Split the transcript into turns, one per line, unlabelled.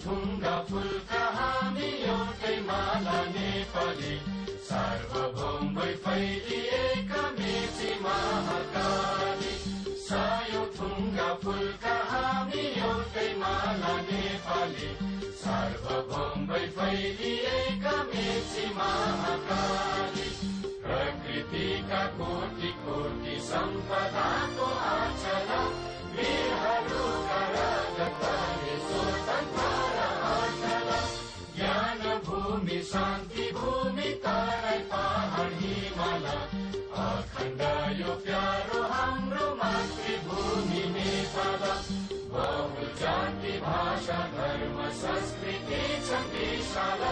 थुङ्गा फुलका हामी एउटै माला नेपाली सार्वभौमै फैलिएका मेची महाकाली सायो थुङ्गा फुलका हामी एउटै माला नेपाली सार्वभौमै फैलिएका मेची महाकाली प्रकृतिका कोटि कोटि सम्पदाको आचला वीरहरूका रगतले स्वतन्त्र आचला ज्ञान भूमि शान्ति भूमि तराई पहाड हिमाल अखण्ड यो प्यारो हाम्रो मातृभूमि नेपाल बहु जाति भाषा धर्म संस्कृति छ विशाल